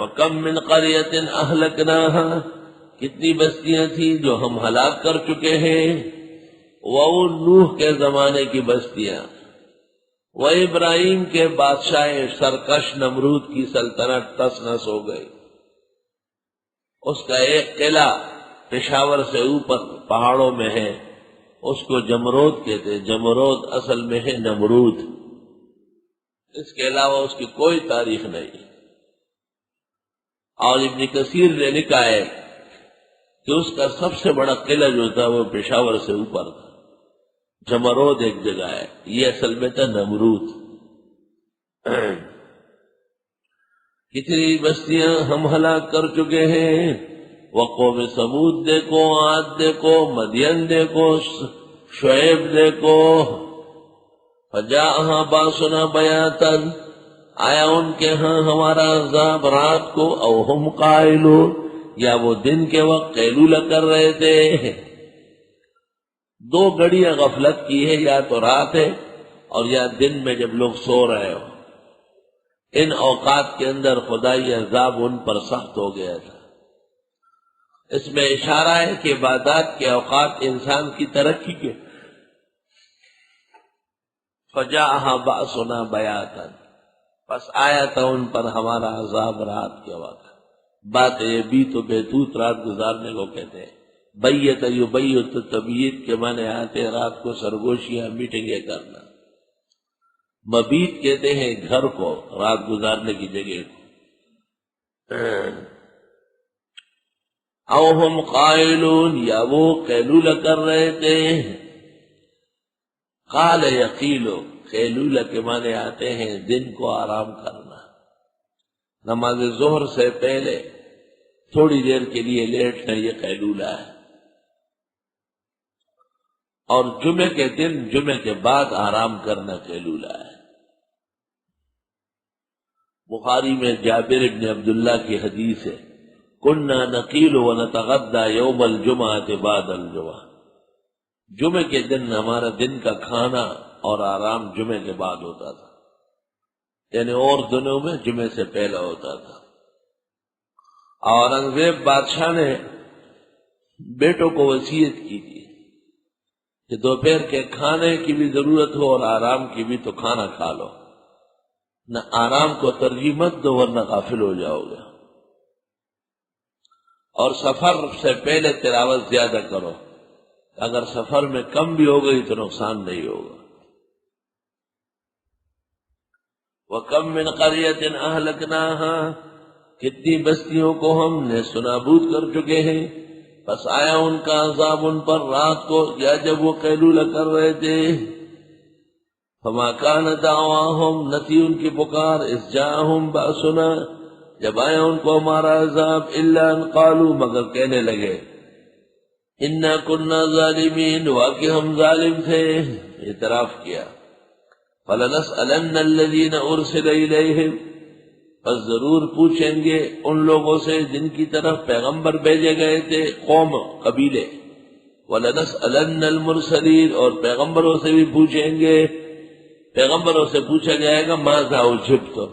وَكَمْ مِنْ قَرْيَةٍ أَهْلَكْنَاهَا، کتنی بستیاں تھیں جو ہم ہلاک کر چکے ہیں، وہ نوح کے زمانے کی بستیاں، وہ ابراہیم کے بادشاہ سرکش نمرود کی سلطنت تس نس ہو گئی۔ اس کا ایک قلعہ پشاور سے اوپر پہاڑوں میں ہے، اس کو جمرود کہتے، جمرود اصل میں ہے نمرود، اس کے علاوہ اس کی کوئی تاریخ نہیں۔ اور ابن کثیر نے لکھا ہے کہ اس کا سب سے بڑا قلعہ جو تھا وہ پشاور سے اوپر تھا، جمرود ایک جگہ ہے، یہ اصل میں تھا نمرود۔ کتنی بستیاں ہم ہلاک کر چکے ہیں، وقوم سمود دیکھو، عاد دیکھو، مدین دیکھو، شعیب دیکھو، فجاءہا باسنا بیاتن، آیا ان کے ہاں ہمارا عذاب رات کو، او ہم قائلون، یا وہ دن کے وقت قیلولہ کر رہے تھے۔ دو گھڑیاں غفلت کی ہے، یا تو رات ہے اور یا دن میں جب لوگ سو رہے ہو، ان اوقات کے اندر خدائی عذاب ان پر سخت ہو گیا تھا۔ اس میں اشارہ ہے کہ عبادات کے اوقات انسان کی ترقی کے، فجاءہا باسنا بیاتن، پس آیا تھا ان پر ہمارا عذاب رات کے وقت۔ بات یہ بھی تو بیتوت رات گزارنے کو کہتے ہیں، بیت یبیت تبیت کے معنی آتے رات کو سرگوشیاں میٹنگیں کرنا، مبیت کہتے ہیں گھر کو، رات گزارنے کی جگہ کو۔ او ہم قائلون، یا وہ قیلولہ کر رہے تھے۔ قال یقیلو، قیلولہ کے معنی آتے ہیں دن کو آرام کرنا، نماز ظہر سے پہلے تھوڑی دیر کے لیے لیٹنا، یہ قیلولہ ہے۔ اور جمعے کے دن، جمعے کے بعد آرام کرنا قیلولہ ہے۔ بخاری میں جابر بن عبداللہ کی حدیث ہے، کننا نقیل ونتغدى یوم الجمعۃ بعد الجمعہ، جمعے کے دن ہمارا دن کا کھانا اور آرام جمعے کے بعد ہوتا تھا، یعنی اور دنوں میں جمعے سے پہلا ہوتا تھا۔ اورنگزیب بادشاہ نے بیٹوں کو وصیت کی تھی کہ دوپہر کے کھانے کی بھی ضرورت ہو اور آرام کی بھی، تو کھانا کھا لو، نہ آرام کو ترجیح مت دو ورنہ غافل ہو جاؤ گے، اور سفر سے پہلے تلاوت زیادہ کرو، اگر سفر میں کم بھی ہو گئی تو نقصان نہیں ہوگا۔ وَكَمْ مِنْ قَرْيَةٍ أَهْلَكْنَاهَا، کتنی بستیوں کو ہم نے سنابود کر چکے ہیں، پس آیا ان کا عذاب ان پر رات کو، یا جب وہ قیلولہ کر رہے تھے۔ فما کان دعواہم، نہ تھی ان کی پکار، اذ جاءہم بأسنا، جب آیا ان کو ہمارا عذاب، الا ان قالوا، مگر کہنے لگے، انا کنا ظالمین، واقعی ہم ظالم تھے، اعتراف کیا۔ فلنسألن الذین ارسل الیہم، پس ضرور پوچھیں گے ان لوگوں سے جن کی طرف پیغمبر بھیجے گئے تھے، قوم، قبیلے۔ وَلَنَسْأَلَنَّ الْمُرْسَلِينَ، اور پیغمبروں سے بھی پوچھیں گے، پیغمبروں سے پوچھا جائے گا ماذا اجبتم،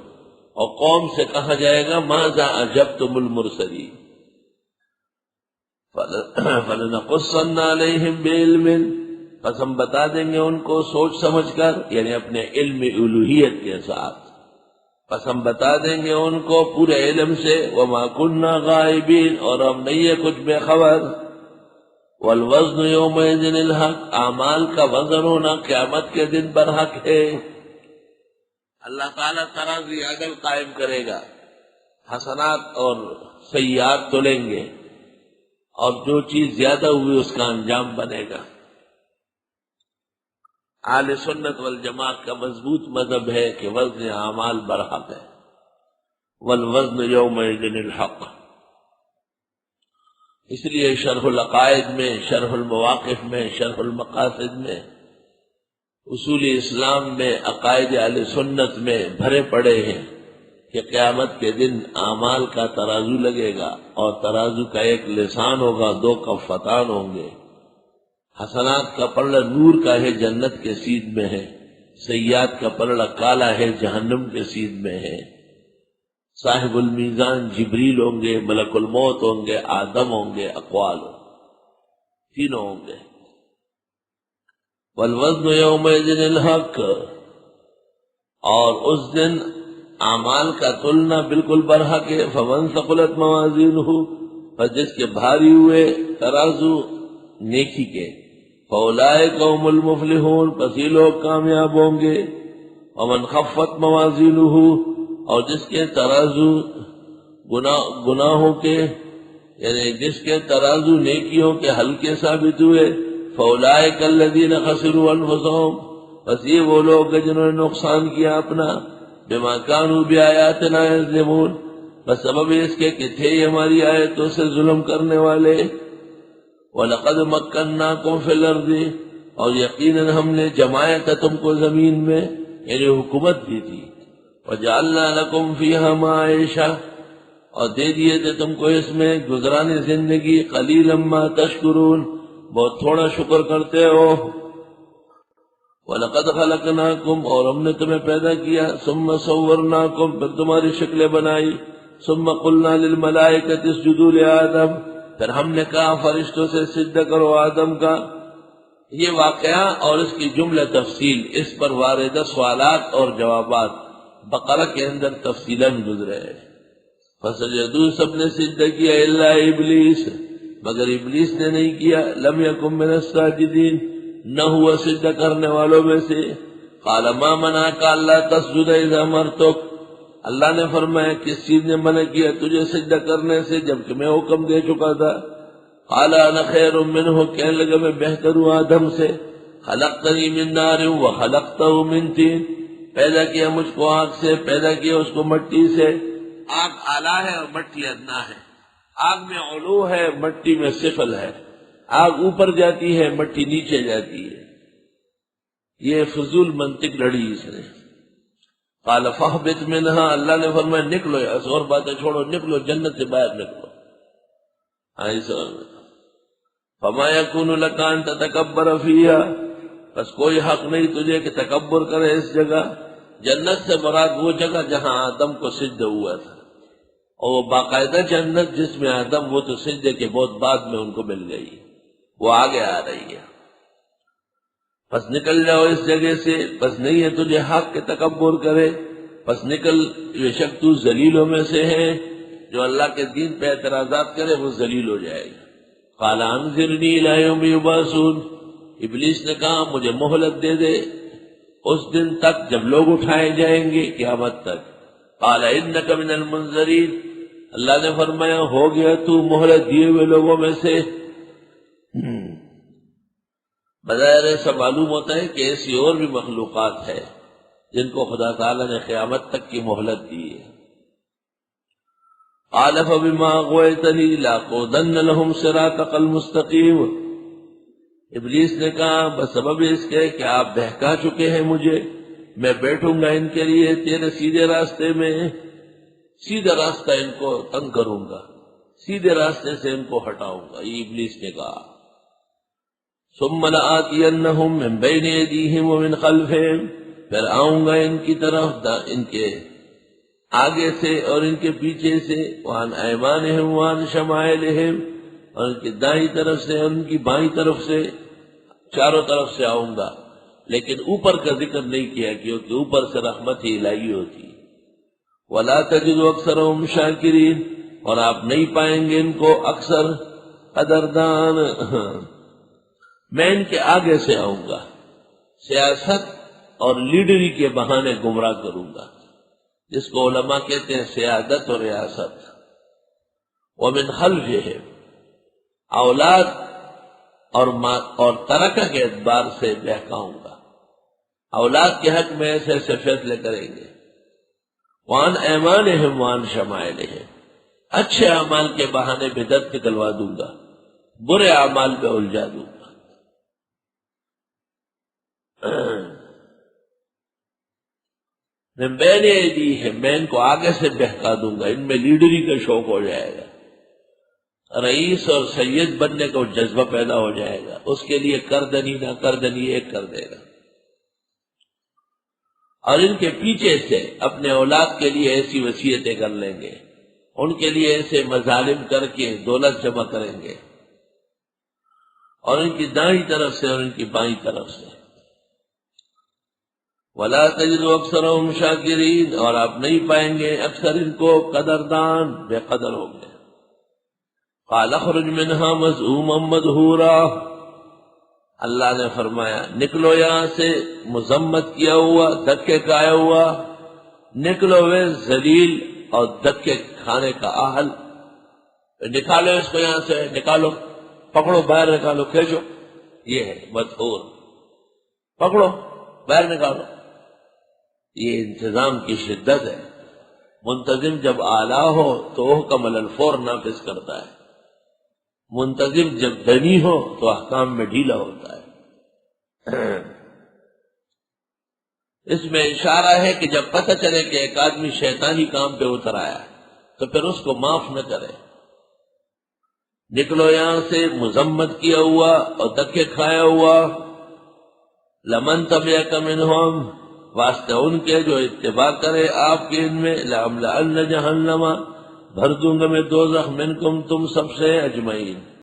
اور قوم سے کہا جائے گا ماذا اجبتم المرسلین۔ فَلَنَقُصَّنَّ عَلَيْهِمْ بِعِلْمٍ، پس ہم بتا دیں گے ان کو سوچ سمجھ کر، یعنی اپنے علم الوہیت کے ساتھ، پس ہم بتا دیں گے ان کو پورے علم سے، وَمَا كُنَّا غَائِبِينَ، اور ہم نہیں ہے کچھ بے خبر۔ وَالْوَزْنُ يَوْمَئِذٍ الْحَقُّ، اعمال کا وزن ہونا قیامت کے دن برحق ہے۔ اللہ تعالیٰ ترازی عدل قائم کرے گا، حسنات اور سیئات تولیں گے، اور جو چیز زیادہ ہوئی اس کا انجام بنے گا۔ اہل سنت والجماعت کا مضبوط مذہب ہے کہ وزن اعمال برحق ہے، والوزن یومئذ الحق۔ اس لیے شرح العقائد میں، شرح المواقف میں، شرح المقاصد میں، اصول اسلام میں، عقائد اہل سنت میں بھرے پڑے ہیں کہ قیامت کے دن اعمال کا ترازو لگے گا، اور ترازو کا ایک لسان ہوگا، دو کفتان ہوں گے۔ حسنات کا پلڑا نور کا ہے، جنت کے سیدھ میں ہے، سیئات کا پلڑا کالا ہے، جہنم کے سیدھ میں ہے۔ صاحب المیزان جبریل ہوں گے، ملک الموت ہوں گے، آدم ہوں گے، اقوال ہوں گے، تینوں ہوں گے۔ والوزن یومئذ الحق، اور اس دن اعمال کا تلنا بالکل برحق ہے۔ فمن ثقلت موازینہ، پر جس کے بھاری ہوئے ترازو نیکی کے، فاولئک هم المفلحون، پس یہ لوگ کامیاب ہوں گے۔ ومن خفت موازینہ، اور جس کے ترازو گناہوں کے، یعنی جس کے ترازو نیکیوں کے ہلکے ثابت ہوئے، فاولئک الذین خسروا انفسهم، بس یہ وہ لوگ ہیں جنہوں نے نقصان کیا اپنا، بما کانوا بآیاتنا یظلمون، بس سبب اس کے کہ تھے یہ ہماری آیتوں سے ظلم کرنے والے۔ وَلَقَدْ مَكَّنَّاكُمْ فِي الْأَرْضِ، اور یقیناً ہم نے جمایا تھا تم کو زمین میں، یعنی حکومت دی تھی۔ وَجَعَلْنَا لَكُمْ فِيهَا مَعَائِشَةً، اور دے دیے تھے تم کو اس میں گزرانی زندگی۔ قَلِيلًا مَا تَشْكُرُونَ، بہت تھوڑا شکر کرتے ہو۔ وَلَقَدْ خَلَقْنَاكُمْ، اور ہم نے تمہیں پیدا کیا، ثُمَّ صَوَّرْنَاكُمْ، پھر تمہاری شکلیں بنائی، ثُمَّ قُلْنَا لِلْمَلَائِكَةِ اسْجُدُوا لِآدَمَ، پھر ہم نے کہا فرشتوں سے سجدہ کرو آدم کا۔ یہ واقعہ اور اس کی جملہ تفصیل، اس پر واردہ سوالات اور جوابات بقرہ کے اندر تفصیلاً گزرے ہیں۔ فسجدوا، سب نے سجدہ کیا، الا ابلیس، مگر ابلیس نے نہیں کیا، لم یکن من الساجدین، نہ ہوا سجدہ کرنے والوں میں سے۔ قال ما منعک الا تسجد اذا امرتک، اللہ نے فرمایا کس چیز نے منع کیا تجھے سجدہ کرنے سے جبکہ میں حکم دے چکا تھا۔ قال انا خیر منہ، کہنے لگا میں بہتر ہوں آدم سے، خلقتنی من نار وخلقتہ من طین، پیدا کیا مجھ کو آگ سے، پیدا کیا اس کو مٹی سے۔ آگ اعلیٰ ہے اور مٹی ادنا ہے، آگ میں علو ہے، مٹی میں سفل ہے، آگ اوپر جاتی ہے، مٹی نیچے جاتی ہے۔ یہ فضول منطق لڑی اس نے۔ قال فاہبط منہا، اللہ نے فرمایا نکلو، ایسا اور باتیں چھوڑو، نکلو جنت سے باہر نکلو۔ فما یکون لک ان تتکبر فیہا، بس کوئی حق نہیں تجھے کہ تکبر کرے اس جگہ۔ جنت سے مراد وہ جگہ جہاں آدم کو سجدہ ہوا تھا، اور وہ باقاعدہ جنت جس میں آدم، وہ تو سجدے کے بہت بعد میں ان کو مل گئی، وہ آگے آ رہی ہے۔ پس نکل جاؤ اس جگہ سے، پس نہیں ہے تجھے حق کہ تکبر کرے، پس نکل، بے شک تو ذلیلوں میں سے ہے، جو اللہ کے دین پہ اعتراضات کرے وہ ذلیل ہو جائے گا۔ قال انظرنی الی یوم یبعثون، ابلیس نے کہا مجھے مہلت دے دے اس دن تک جب لوگ اٹھائے جائیں گے، قیامت تک۔ قال انک من المنظرین، اللہ نے فرمایا ہو گیا تو مہلت دیے ہوئے لوگوں میں سے۔ بظاہر ایسا معلوم ہوتا ہے کہ ایسی اور بھی مخلوقات ہے جن کو خدا تعالی نے قیامت تک کی مہلت دی ہے۔ قال فبما اغویتنی لاقعدن لهم صراطک المستقیم، ابلیس نے کہا بسبب اس کے کہ آپ بہکا چکے ہیں مجھے، میں بیٹھوں گا ان کے لیے تیرے سیدھے راستے میں، سیدھا راستہ ان کو تنگ کروں گا، سیدھے راستے سے ان کو ہٹاؤں گا، یہ ابلیس نے کہا۔ ثم لآتینہم من بین ایدیہم ومن خلفہم، پھر آؤں گا ان کی طرف، ان کے آگے سے اور ان کے پیچھے سے، وعن ایمانہم وعن شمائلہم، اور ان کی دائیں طرف سے اور ان کی بائیں طرف سے، چاروں طرف سے آؤں گا۔ لیکن اوپر کا ذکر نہیں کیا کیونکہ اوپر سے رحمت ہی الہی ہوتی۔ وَلَا تَجِدُ أَكْثَرَهُمْ شَاكِرِينَ، اور آپ نہیں پائیں گے ان کو اکثر قدردان۔ میں ان کے آگے سے آؤں گا، سیاست اور لیڈری کے بہانے گمراہ کروں گا، جس کو علماء کہتے ہیں سیادت اور ریاست۔ وَمِنْ خَلْفِهِمْ، اولاد اور ترکہ کے اعتبار سے بہکاؤں گا، اولاد کے حق میں ایسے ایسے فیصلے کریں گے۔ وَعَنْ أَيْمَانِهِمْ وَعَنْ شَمَائِلِهِمْ، اچھے اعمال کے بہانے بدعت نکلوا دوں گا، برے اعمال میں الجھا دوں گا۔ من بین ایدیہم، میں ان کو آگے سے بہکا دوں گا، ان میں لیڈری کا شوق ہو جائے گا، رئیس اور سید بننے کا جذبہ پیدا ہو جائے گا، اس کے لیے کردنی نہ کردنی ایک کر دے گا۔ اور ان کے پیچھے سے اپنے اولاد کے لیے ایسی وصیتیں کر لیں گے، ان کے لیے ایسے مظالم کر کے دولت جمع کریں گے، اور ان کی دائیں طرف سے اور ان کی بائیں طرف سے۔ وَلَا تَجِدُ أَكْثَرَهُمْ شَاكِرِينَ، اور آپ نہیں پائیں گے اکثر ان کو قدردان، بے قدر ہوں گے۔ قَالَ اخْرُجْ مِنْهَا مَذْءُومًا مَدْحُورًا، اللہ نے فرمایا نکلو یہاں سے مذمت کیا ہوا، دھکے کھایا ہوا، نکلو وہ ذلیل اور دھکے کھانے کا اہل، نکالو اس کو یہاں سے، نکالو، پکڑو باہر نکالو، کھینچو، یہ ہے مدحور، پکڑو باہر نکالو۔ یہ انتظام کی شدت ہے۔ منتظم جب اعلیٰ ہو تو حکم علی الفور نافذ کرتا ہے، منتظم جب دنی ہو تو احکام میں ڈھیلا ہوتا ہے۔ اس میں اشارہ ہے کہ جب پتہ چلے کہ ایک آدمی شیطانی کام پہ اتر آیا تو پھر اس کو معاف نہ کرے۔ نکلو یہاں سے مذمت کیا ہوا اور دھکے کھایا ہوا، لمن تبعک منہم، واسطے ان کے جو اتباع کرے آپ کے ان میں، لَأَمْلَأَنَّ جَهَنَّمَ، بھر دوں گا میں دوزخ منکم تم سب سے اجمعین۔